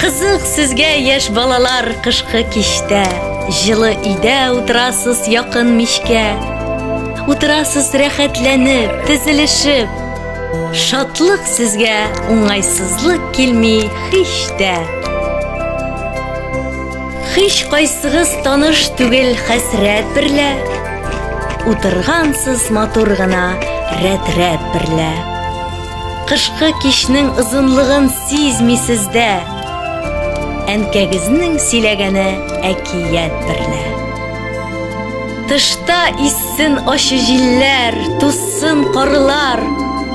Кызык сезгә яшь балалар кышкы кичтә, жылы өйдә утырасыз якын мичкә. Утырасыз рәхәтләнеп, тезелешеп. Шатлык сезгә уңайсызлык килми һич тә. Һич кайсыгыз таныш түгел хәсрәт берлә. Утыргансыз матур гына рәт-рәт берлә. Кышкы кичнең озынлыгын сизмисез дә. Әнкәгезнең сөйләгәне әкият берлә. Тышта иссен ачы җилләр, туссын карылар,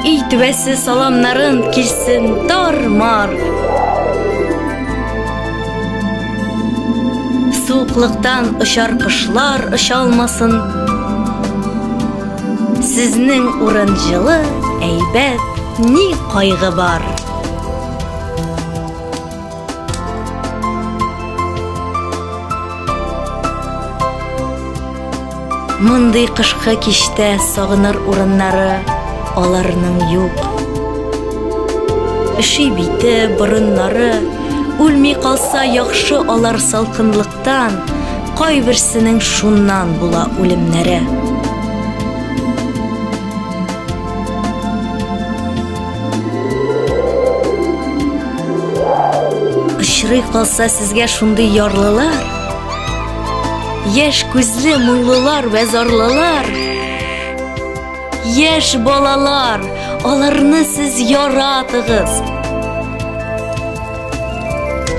өй түбәсе саламнарын килсен тар-мар. Суыклыктан очар кышлар очалмасын. Сезнең урын җылы, әйбәт, ни кайгы бар. Мондый кышкы кичтә сагыныр урыннары аларның юк. Иши бите, борыннары, үлми калса яхшы алар салкынлыктан, кайберсенең шуннан була үлемнәре. Очрый калса сезгә шундый ярлылар, яшь күзле моңлылар вә зарлылар. Яшь балалар, аларны сез яратыгыз.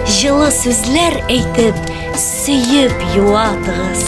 Җылы сүзләр әйтеп, сөеп юатыгыз.